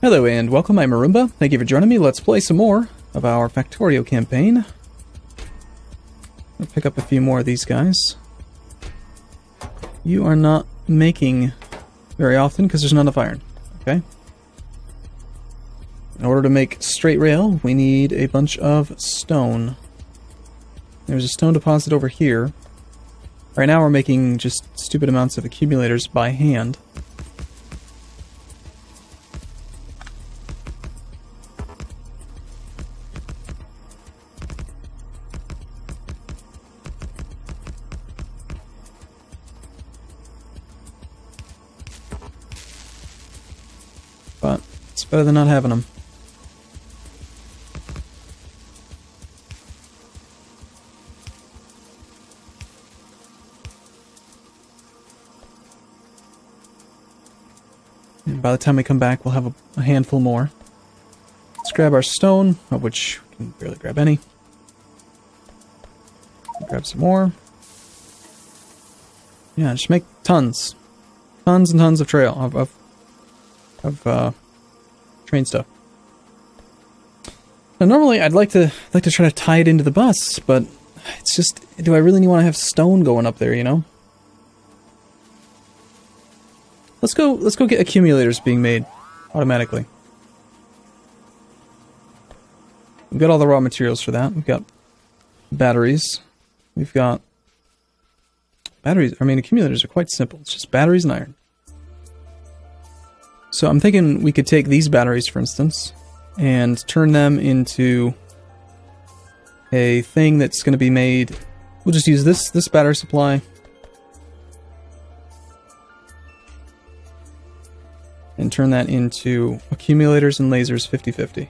Hello and welcome, I'm Arumba. Thank you for joining me. Let's play some more of our Factorio campaign. I'll pick up a few more of these guys. You are not making very often because there's not enough iron. Okay. In order to make straight rail, we need a bunch of stone. There's a stone deposit over here. Right now we're making just stupid amounts of accumulators by hand. But it's better than not having them. And by the time we come back, we'll have a handful more. Let's grab our stone, of which we can barely grab any. Grab some more. Yeah, just make tons. Tons and tons of trail, of train stuff. Now normally I'd like to try to tie it into the bus, but it's just, do I really want to have stone going up there, you know? Let's go get accumulators being made automatically. We've got all the raw materials for that. We've got batteries. We've got batteries. I mean, accumulators are quite simple. It's just batteries and iron. So I'm thinking we could take these batteries, for instance, and turn them into a thing that's going to be made. We'll just use this battery supply. And turn that into accumulators and lasers 50-50.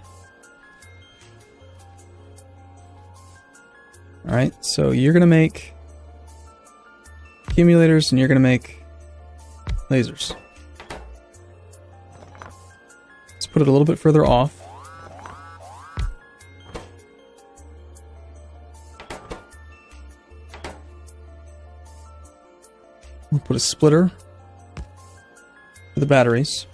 Alright, so you're going to make accumulators and you're going to make lasers. Let's put it a little bit further off. We'll put a splitter for the batteries.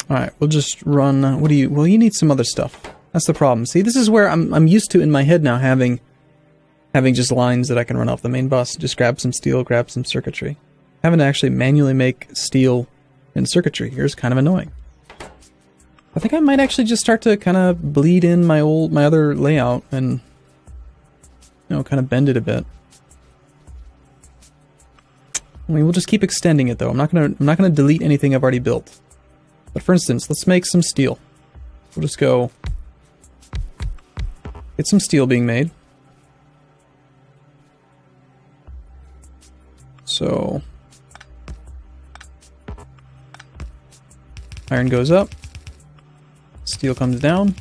Alright, we'll just run, well, you need some other stuff. That's the problem. See, this is where I'm used to in my head now having just lines that I can run off the main bus. Just grab some steel, grab some circuitry. Having to actually manually make steel and circuitry here is kind of annoying. I think I might actually just start to kind of bleed in my other layout and, you know, kind of bend it a bit. I mean, we'll just keep extending it though. I'm not gonna delete anything I've already built. But for instance, let's make some steel. We'll just go get some steel being made. So iron goes up, steel comes down.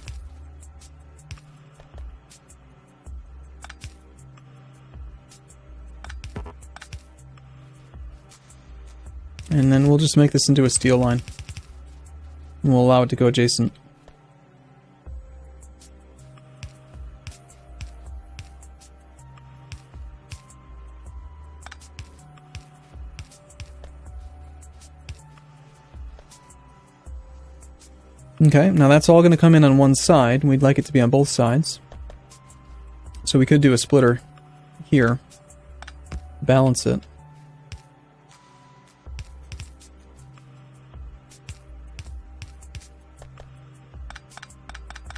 And then we'll just make this into a steel line. And we'll allow it to go adjacent. Okay, now that's all going to come in on one side. We'd like it to be on both sides. So we could do a splitter here. Balance it.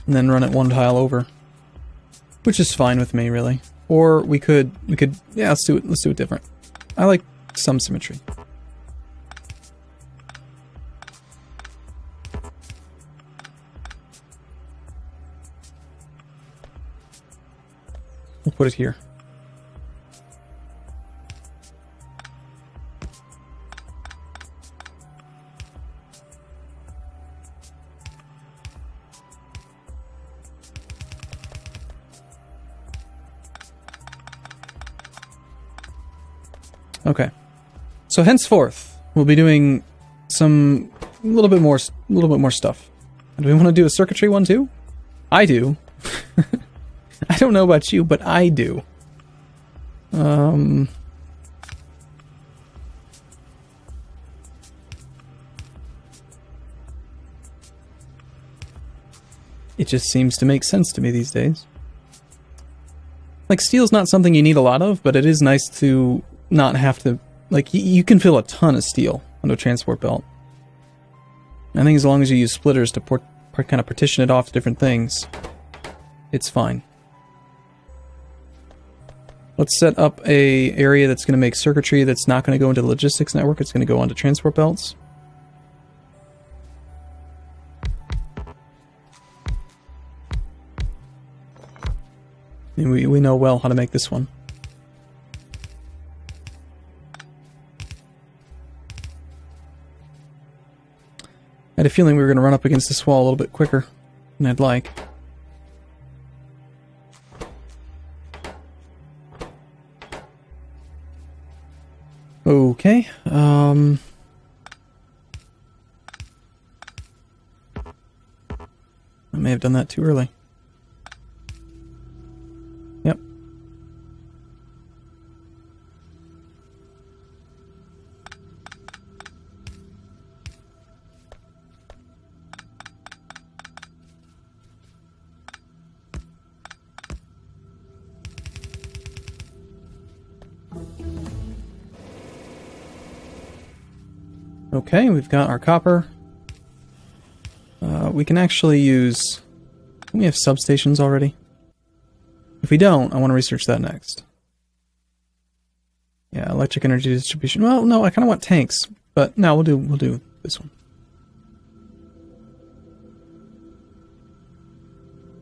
And then run it one tile over, which is fine with me, really. Or we could, yeah, let's do it different. I like some symmetry. We'll put it here. Okay. So henceforth, we'll be doing some a little bit more stuff. Do we want to do a circuitry one too? I do. I don't know about you, but I do. It just seems to make sense to me these days. Like, steel's not something you need a lot of, but it is nice to not have to... Like, you can fill a ton of steel onto a transport belt. I think as long as you use splitters to kind of partition it off to different things, it's fine. Let's set up a area that's going to make circuitry that's not going to go into the logistics network. It's going to go onto transport belts. And we know well how to make this one. I had a feeling we were going to run up against this wall a little bit quicker than I'd like. Okay, I may have done that too early. Yep. Okay, we've got our copper. We can actually use... Can we have substations already? If we don't, I want to research that next. Yeah, electric energy distribution. Well, no, I kind of want tanks, but no, we'll do this one.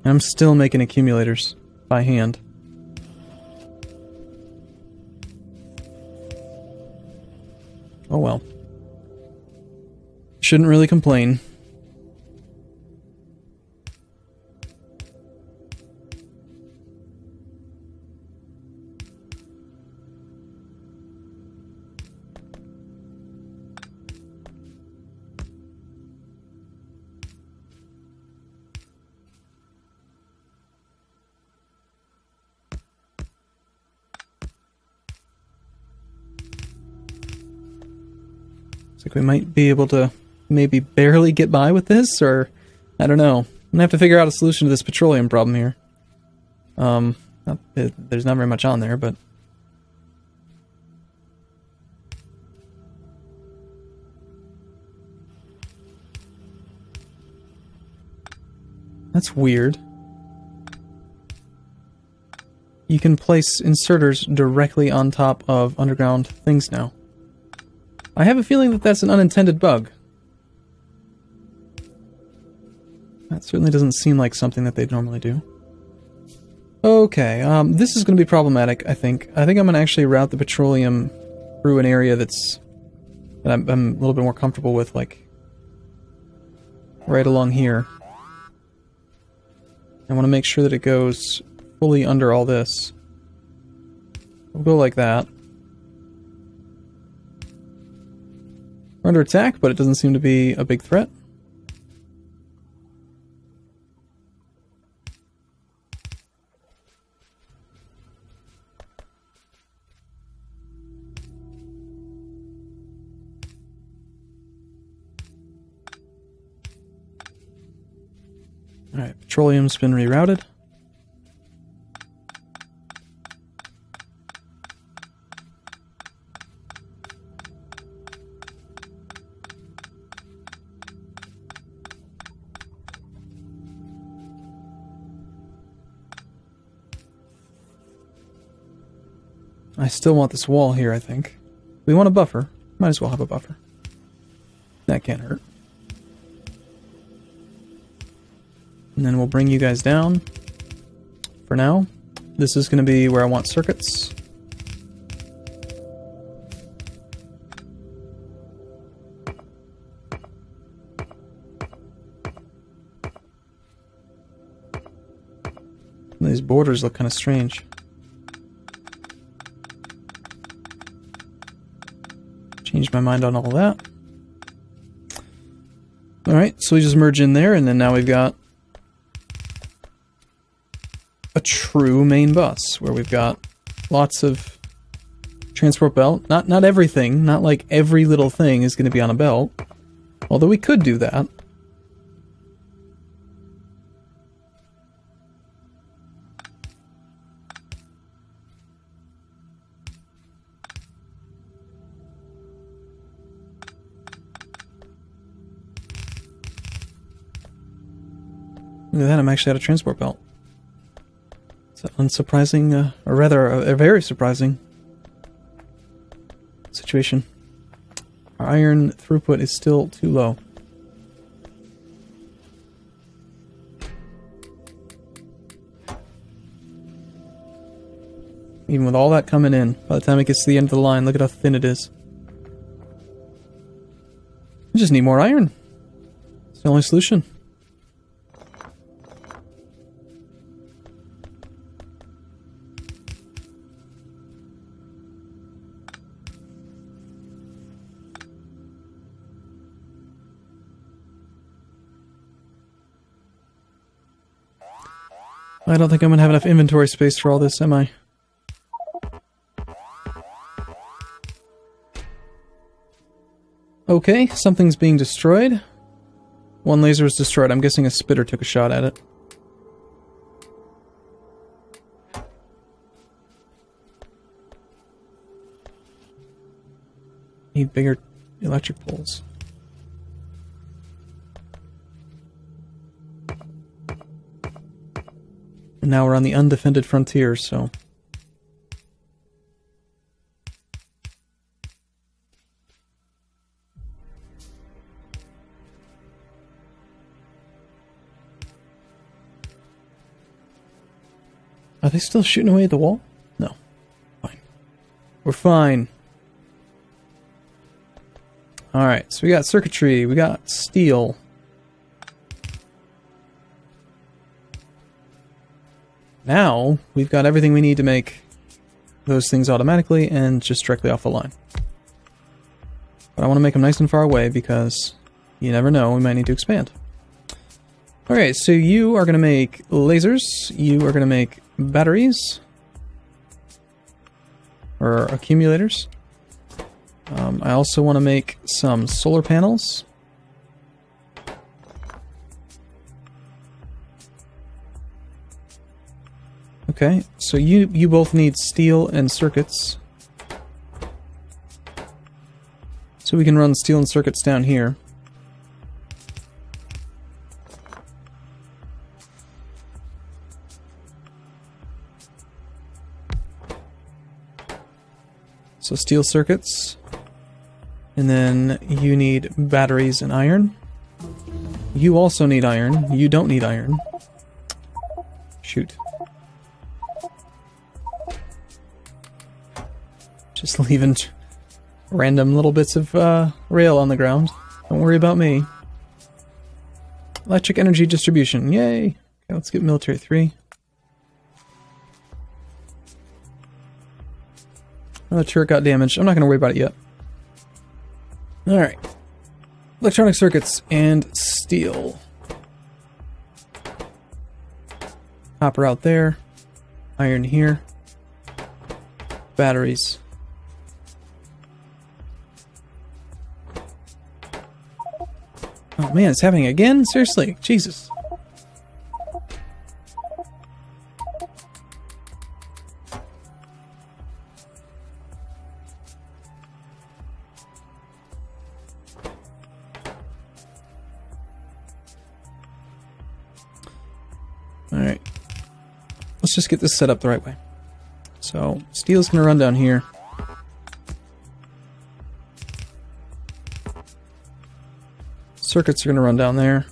And I'm still making accumulators by hand. Oh well. Shouldn't really complain. Looks like we might be able to maybe barely get by with this, or I don't know. I'm gonna have to figure out a solution to this petroleum problem here. There's not very much on there, but that's weird. You can place inserters directly on top of underground things now. I have a feeling that that's an unintended bug. That certainly doesn't seem like something that they'd normally do. Okay, this is going to be problematic, I think. I think I'm going to actually route the petroleum through an area that I'm a little bit more comfortable with, like right along here. I want to make sure that it goes fully under all this. We'll go like that. We're under attack, but it doesn't seem to be a big threat. Alright, petroleum's been rerouted. I still want this wall here, I think. We want a buffer. Might as well have a buffer. That can't hurt. And then we'll bring you guys down. For now, this is going to be where I want circuits. These borders look kind of strange. Change my mind on all that. Alright, so we just merge in there, and then now we've got a true main bus, where we've got lots of transport belt. Not everything, not like every little thing is going to be on a belt. Although we could do that. Look at that, I'm actually out of transport belt. It's an unsurprising, or rather, a very surprising situation. Our iron throughput is still too low. Even with all that coming in, by the time it gets to the end of the line, look at how thin it is. We just need more iron. It's the only solution. I don't think I'm going to have enough inventory space for all this, am I? Okay, something's being destroyed. One laser was destroyed. I'm guessing a spitter took a shot at it. Need bigger electric poles. And now we're on the undefended frontier, so... Are they still shooting away at the wall? No. Fine. We're fine. Alright, so we got circuitry, we got steel. Now, we've got everything we need to make those things automatically and just directly off the line. But I want to make them nice and far away because you never know, we might need to expand. Okay, so you are going to make lasers, you are going to make batteries, or accumulators. I also want to make some solar panels. Okay, so you both need steel and circuits. So we can run steel and circuits down here. So steel circuits. And then you need batteries and iron. You also need iron. You don't need iron. Shoot. Just leaving random little bits of rail on the ground. Don't worry about me. Electric energy distribution. Yay! Okay, let's get military 3. Oh, the turret got damaged. I'm not going to worry about it yet. Alright. Electronic circuits and steel. Copper out there. Iron here. Batteries. Oh man, it's happening again? Seriously? Jesus. Alright. Let's just get this set up the right way. So, steel's gonna run down here. Circuits are going to run down there.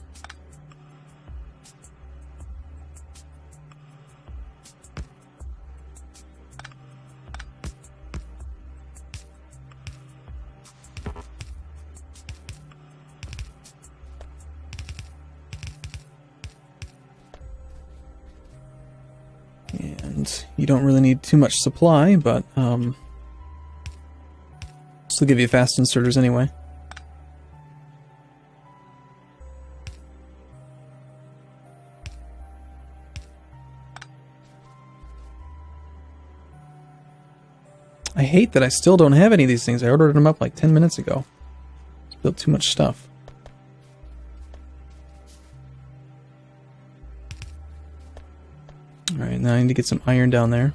And you don't really need too much supply, but Still give you fast inserters anyway. I hate that I still don't have any of these things. I ordered them up like 10 minutes ago. It's built too much stuff. Alright, now I need to get some iron down there.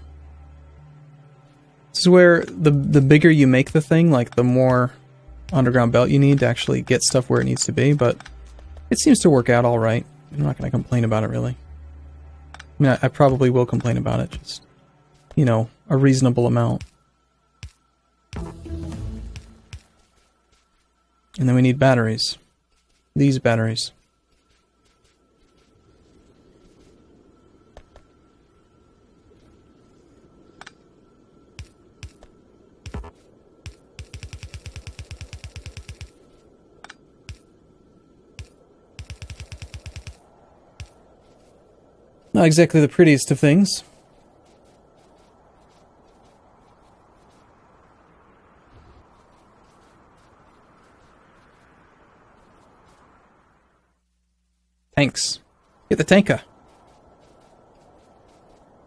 This is where the bigger you make the thing, like the more underground belt you need to actually get stuff where it needs to be, but it seems to work out alright. I'm not going to complain about it, really. I mean, I probably will complain about it, just, you know, a reasonable amount. And then we need batteries. These batteries. Not exactly the prettiest of things. Tanks. Get the tanker.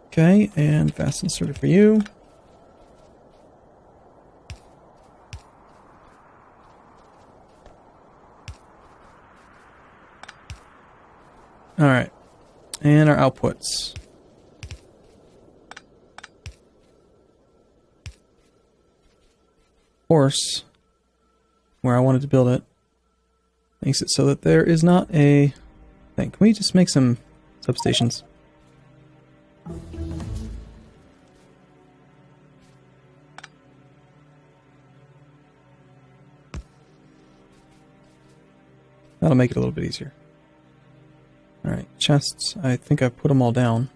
Okay, and fast inserter for you. Alright. And our outputs. Of course, where I wanted to build it makes it so that there is not a thing. Can we just make some substations? That'll make it a little bit easier. Alright, chests. I think I've put them all down.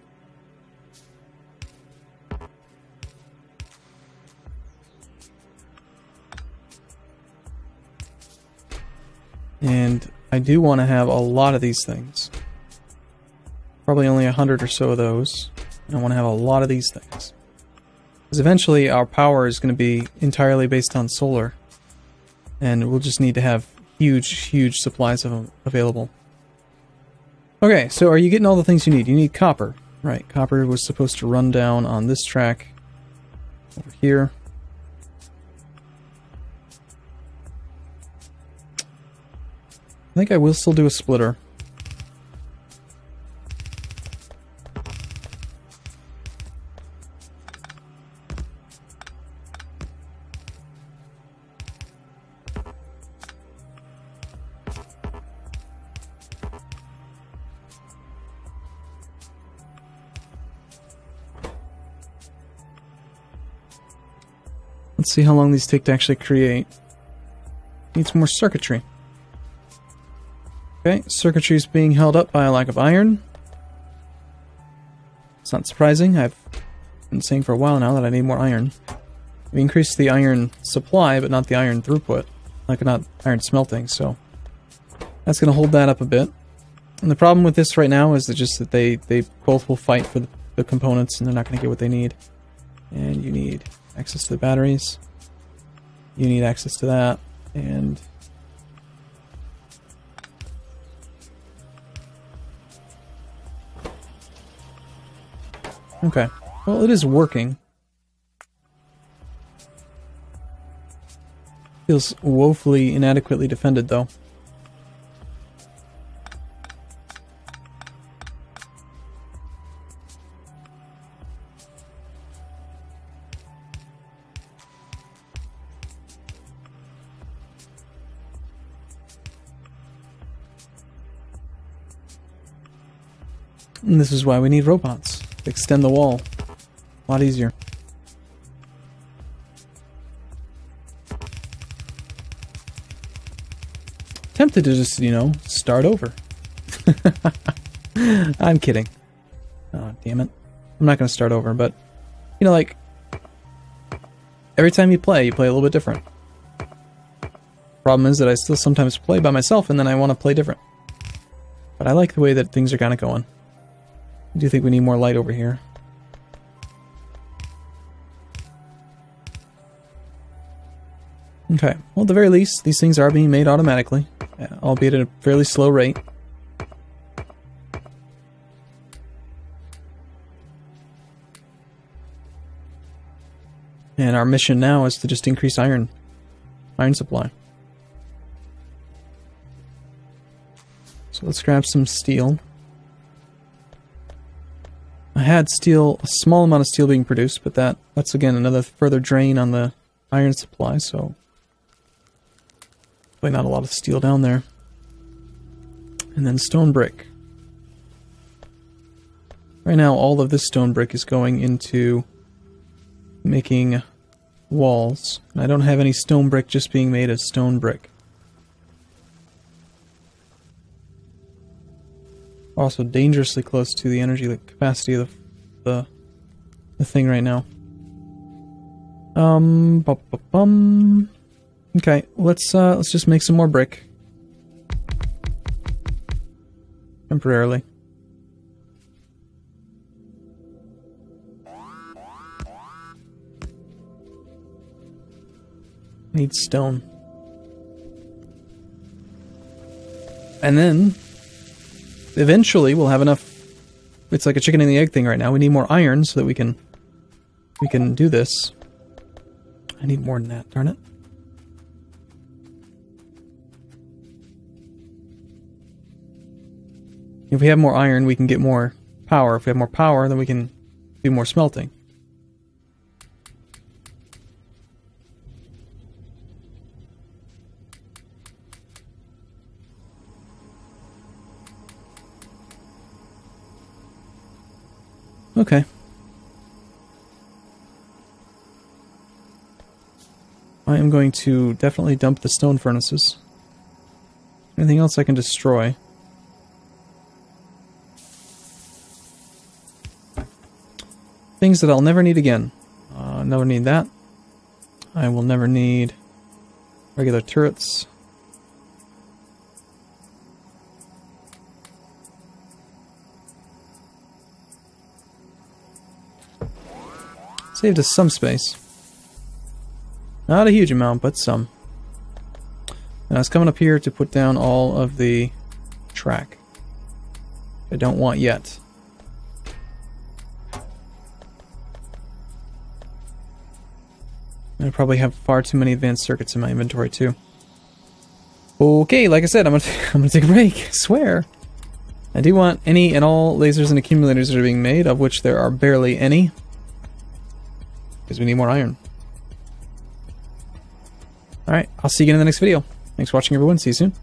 And I do want to have a lot of these things. Probably only 100 or so of those. And I want to have a lot of these things. Because eventually our power is going to be entirely based on solar. And we'll just need to have huge, huge supplies of them available. Okay, so are you getting all the things you need? You need copper. Right, copper was supposed to run down on this track over here. I think I will still do a splitter. Let's see how long these take to actually create. Need some more circuitry. Okay, circuitry is being held up by a lack of iron. It's not surprising. I've been saying for a while now that I need more iron. We increased the iron supply, but not the iron throughput. Like, not iron smelting, so that's going to hold that up a bit. And the problem with this right now is that they both will fight for the components, and they're not going to get what they need. And you need access to the batteries. You need access to that, and okay. Well, it is working. Feels woefully inadequately defended, though. And this is why we need robots. To extend the wall. A lot easier. Tempted to just, you know, start over. I'm kidding. Oh, damn it. I'm not going to start over, but, you know, like, every time you play a little bit different. Problem is that I still sometimes play by myself, and then I want to play different. But I like the way that things are kind of going. I do think we need more light over here. Okay, well at the very least, these things are being made automatically, albeit at a fairly slow rate. And our mission now is to just increase iron supply. So let's grab some steel. I had steel, a small amount of steel being produced, but that's again another further drain on the iron supply, so probably not a lot of steel down there. And then stone brick. Right now all of this stone brick is going into making walls. And I don't have any stone brick just being made as stone brick. Also dangerously close to the energy capacity of the thing right now. Okay, let's just make some more brick. Temporarily. Need stone. And then eventually we'll have enough. It's like a chicken and the egg thing right now. We need more iron so that we can do this. I need more than that, darn it. If we have more iron, we can get more power. If we have more power, then we can do more smelting. Okay. I am going to definitely dump the stone furnaces. Anything else I can destroy? Things that I'll never need again. Never need that. I will never need regular turrets. Saved us some space. Not a huge amount, but some. And I was coming up here to put down all of the track. I don't want yet. I probably have far too many advanced circuits in my inventory too. Okay, like I said, I'm gonna take a break. I swear. I do want any and all lasers and accumulators that are being made, of which there are barely any. Because we need more iron. Alright, I'll see you again in the next video. Thanks for watching, everyone. See you soon.